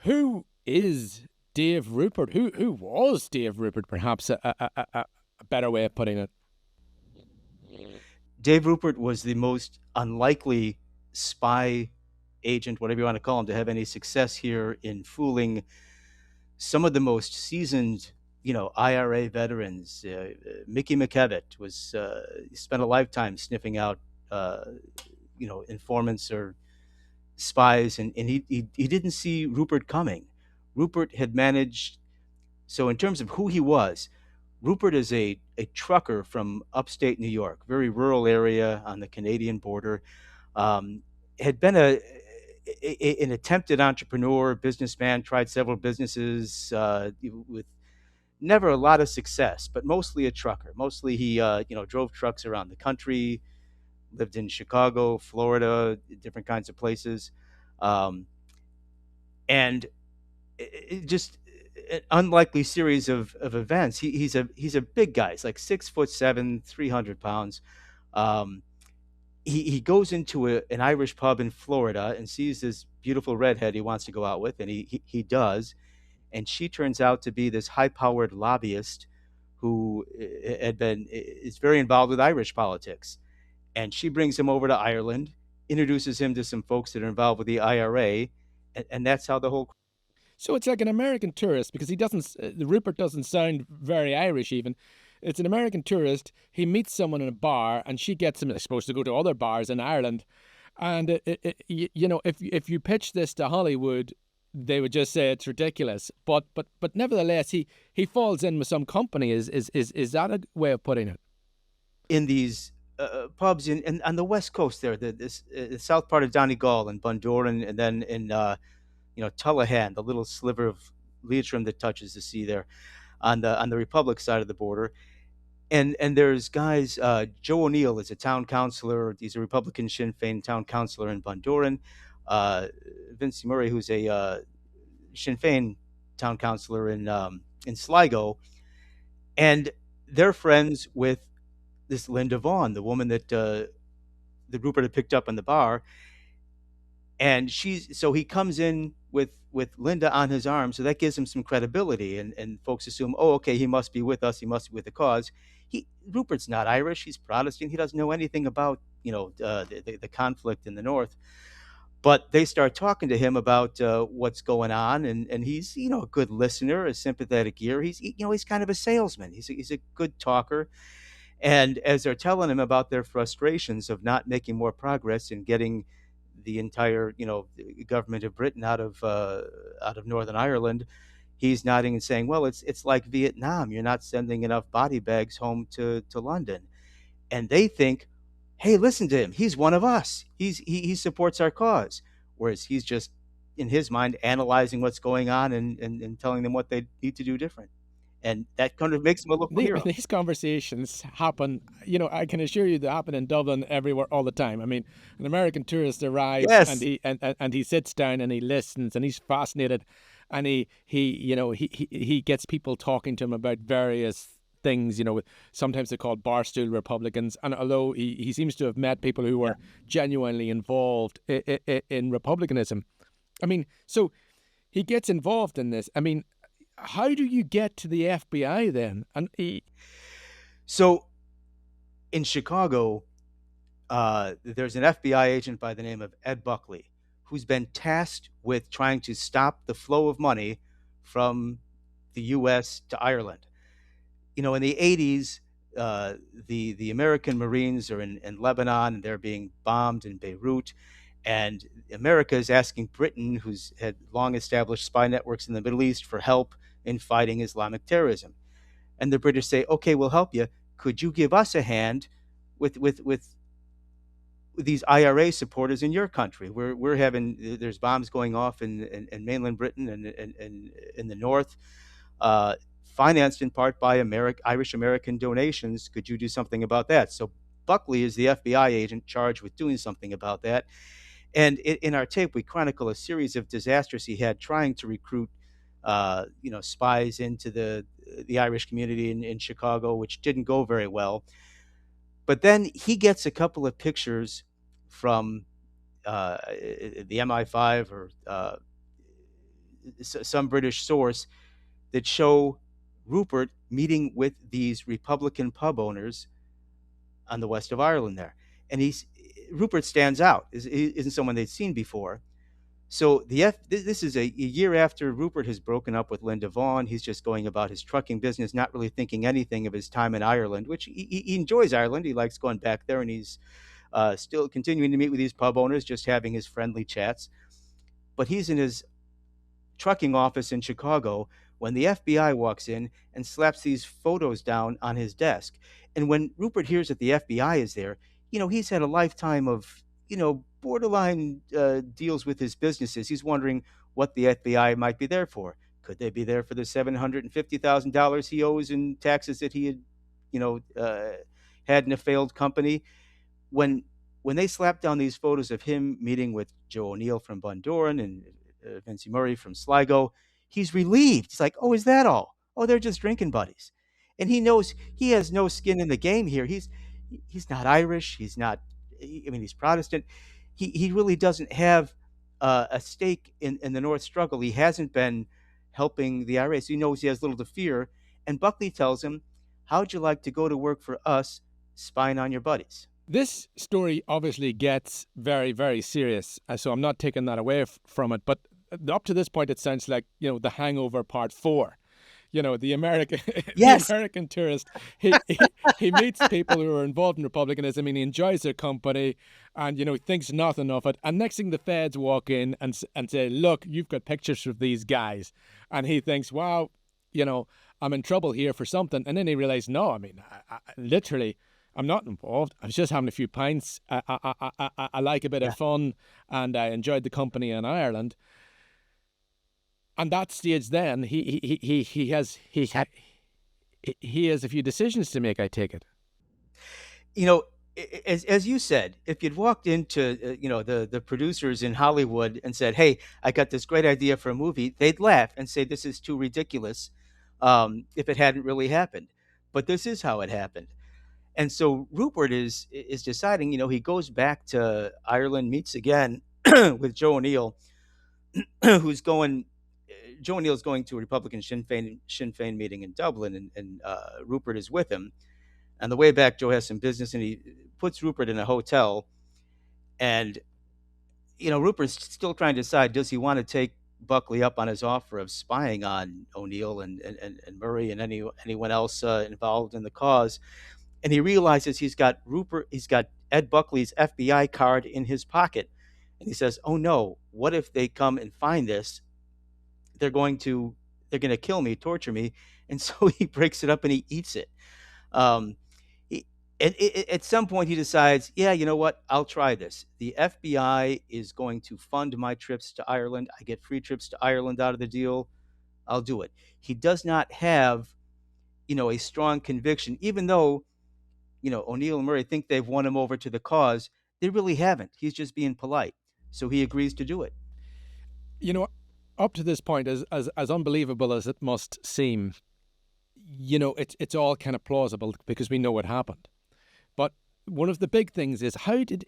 Who is Dave Rupert? Who was Dave Rupert? Perhaps a better way of putting it. Dave Rupert was the most unlikely spy agent, whatever you want to call him, to have any success here in fooling some of the most seasoned, IRA veterans. Mickey McKevitt was spent a lifetime sniffing out, uh, informants or spies, and he didn't see Rupert coming. Rupert had managed. So in terms of who he was, Rupert is a trucker from upstate New York, very rural area on the Canadian border. Had been an attempted entrepreneur, businessman, tried several businesses with never a lot of success, but mostly a trucker. Mostly he drove trucks around the country, lived in Chicago, Florida, different kinds of places, um, and just an unlikely series of events. He's a big guy. He's like 6'7", 300 pounds. Um, he goes into an Irish pub in Florida and sees this beautiful redhead he wants to go out with, and he does. And she turns out to be this high powered lobbyist who is very involved with Irish politics. And she brings him over to Ireland, introduces him to some folks that are involved with the IRA, and that's how the whole. So it's like an American tourist because he doesn't. Rupert doesn't sound very Irish even. It's an American tourist. He meets someone in a bar, and she gets him. Supposed to go to other bars in Ireland, and if you pitch this to Hollywood, they would just say it's ridiculous. But nevertheless, he falls in with some company. Is that a way of putting it? In these pubs on the west coast there, the south part of Donegal and Bundoran, and then in Tullahan, the little sliver of Leitrim that touches the sea there on the Republic side of the border. And there's guys. Joe O'Neill is a town councilor. He's a Republican Sinn Féin town councilor in Bundoran. Vince Murray, who's a Sinn Féin town councilor in Sligo, and they're friends with this Linda Vaughn, the woman that Rupert had picked up in the bar, and he comes in with Linda on his arm, so that gives him some credibility, and folks assume, oh, okay, he must be with us, he must be with the cause. Rupert's not Irish, he's Protestant, he doesn't know anything about the conflict in the North, but they start talking to him about what's going on, and he's a good listener, a sympathetic ear. He's kind of a salesman. He's a good talker, and as they're telling him about their frustrations of not making more progress in getting the entire, government of Britain out of Northern Ireland, he's nodding and saying, "Well, it's like Vietnam. You're not sending enough body bags home to London." And they think, "Hey, listen to him. He's one of us. He supports our cause." Whereas he's just in his mind analyzing what's going on and telling them what they need to do different. And that kind of makes him a local hero. These conversations happen. I can assure you they happen in Dublin everywhere all the time. I mean, an American tourist arrives and Yes. he sits down and he listens and he's fascinated, and he gets people talking to him about various things. Sometimes they're called barstool Republicans, and although he seems to have met people who Yeah. were genuinely involved in republicanism, I mean, so he gets involved in this. I mean, how do you get to the FBI then? And So in Chicago, there's an FBI agent by the name of Ed Buckley who's been tasked with trying to stop the flow of money from the U.S. to Ireland. In the 80s, the American Marines are in Lebanon and they're being bombed in Beirut. And America is asking Britain, who's had long established spy networks in the Middle East, for help in fighting Islamic terrorism. And the British say, okay, we'll help you. Could you give us a hand with these IRA supporters in your country? We're having there's bombs going off in mainland Britain and in the north, financed in part by Irish American donations. Could you do something about that? So Buckley is the FBI agent charged with doing something about that. And in our tape, we chronicle a series of disasters he had trying to recruit, spies into the Irish community in Chicago, which didn't go very well. But then he gets a couple of pictures from the MI5 or some British source that show Rupert meeting with these Republican pub owners on the west of Ireland there, and Rupert stands out. Isn't someone they'd seen before. So this is a year after Rupert has broken up with Linda Vaughan. He's just going about his trucking business, not really thinking anything of his time in Ireland, which he enjoys Ireland. He likes going back there, and he's still continuing to meet with these pub owners, just having his friendly chats. But he's in his trucking office in Chicago when the FBI walks in and slaps these photos down on his desk. And when Rupert hears that the FBI is there, he's had a lifetime of, borderline deals with his businesses. He's wondering what the FBI might be there for. Could they be there for the $750,000 he owes in taxes that he had, had in a failed company? When they slap down these photos of him meeting with Joe O'Neill from Bundoran and Vincie Murray from Sligo, he's relieved. He's like, "Oh, is that all? Oh, they're just drinking buddies." And he knows he has no skin in the game here. He's not Irish. He's not. I mean, he's Protestant. He really doesn't have a stake in the North struggle. He hasn't been helping the IRA, so he knows he has little to fear. And Buckley tells him, "How'd you like to go to work for us, spying on your buddies?" This story obviously gets very, very serious, so I'm not taking that away from it. But up to this point, it sounds like, The Hangover Part 4. The American Yes. the American tourist. He meets people who are involved in republicanism, and he enjoys their company, and he thinks nothing of it. And next thing, the feds walk in and say, "Look, you've got pictures of these guys," and he thinks, "Wow, I'm in trouble here for something." And then he realizes, no, I mean, I literally, I'm not involved. I was just having a few pints. I like a bit of fun, and I enjoyed the company in Ireland. And that stage, then he has a few decisions to make. I take it. As you said, if you'd walked into the producers in Hollywood and said, "Hey, I got this great idea for a movie," they'd laugh and say, "This is too ridiculous," if it hadn't really happened. But this is how it happened. And so Rupert is deciding, he goes back to Ireland, meets again with Joe O'Neill, who's going. Joe O'Neill's going to a Republican Sinn Féin meeting in Dublin, and Rupert is with him. On the way back, Joe has some business, and he puts Rupert in a hotel. And Rupert's still trying to decide: does he want to take Buckley up on his offer of spying on O'Neill and Murray and anyone else involved in the cause? And he realizes he's got Ed Buckley's FBI card in his pocket, and he says, "Oh no! What if they come and find this? They're going to kill me, torture me." And so he breaks it up and he eats it. At some point, he decides, "Yeah, you know what? I'll try this. The FBI is going to fund my trips to Ireland. I get free trips to Ireland out of the deal. I'll do it." He does not have, a strong conviction, even though, O'Neill and Murray think they've won him over to the cause. They really haven't. He's just being polite. So he agrees to do it. Up to this point, as unbelievable as it must seem, it's all kind of plausible because we know what happened. But one of the big things is how did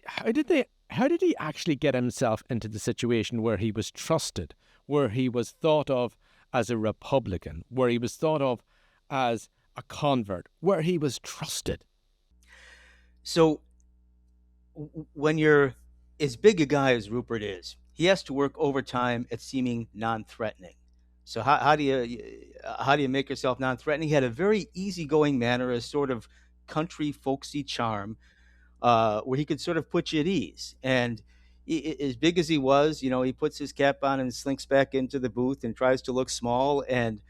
he actually get himself into the situation where he was trusted, where he was thought of as a Republican, where he was thought of as a convert, where he was trusted? So when you're as big a guy as Rupert is, he has to work overtime at seeming non-threatening. So how do you make yourself non-threatening? He had a very easygoing manner, a sort of country folksy charm, where he could sort of put you at ease. And as big as he was, he puts his cap on and slinks back into the booth and tries to look small and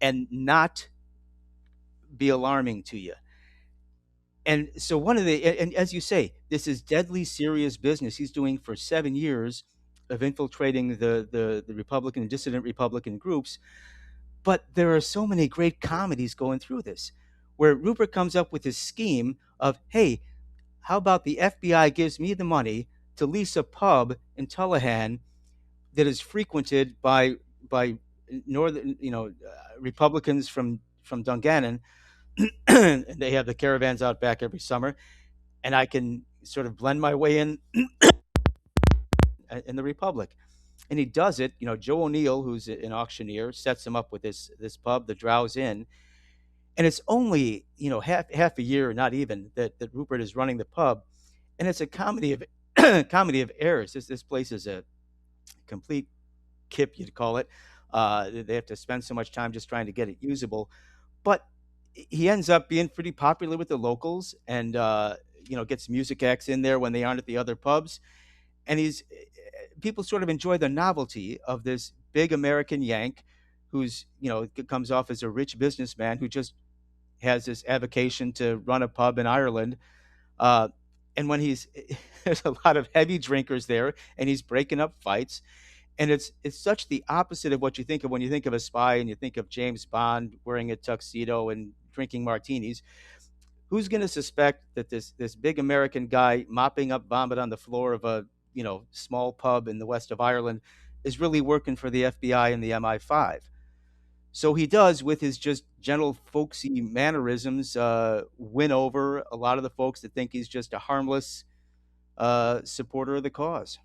not be alarming to you. And so and as you say, this is deadly serious business he's doing for 7 years of infiltrating the Republican and dissident Republican groups. But there are so many great comedies going through this, where Rupert comes up with this scheme of, "Hey, how about the FBI gives me the money to lease a pub in Tullahan that is frequented by northern, Republicans from Dungannon." And they have the caravans out back every summer, and I can sort of blend my way in the Republic. And he does it. Joe O'Neill, who's an auctioneer, sets him up with this pub, the Drow's Inn, and it's only half a year, not even, that Rupert is running the pub, and it's a comedy of comedy of errors. This place is a complete kip, you'd call it. They have to spend so much time just trying to get it usable, but he ends up being pretty popular with the locals, and gets music acts in there when they aren't at the other pubs, and he's people sort of enjoy the novelty of this big American Yank who's comes off as a rich businessman who just has this avocation to run a pub in Ireland. Uh, and when he's there's a lot of heavy drinkers there, and he's breaking up fights, and it's such the opposite of what you think of when you think of a spy and you think of James Bond wearing a tuxedo and drinking martinis. Who's going to suspect that this big American guy mopping up vomit on the floor of a small pub in the west of Ireland is really working for the FBI and the MI5? So he does, with his just gentle, folksy mannerisms, win over a lot of the folks that think he's just a harmless supporter of the cause.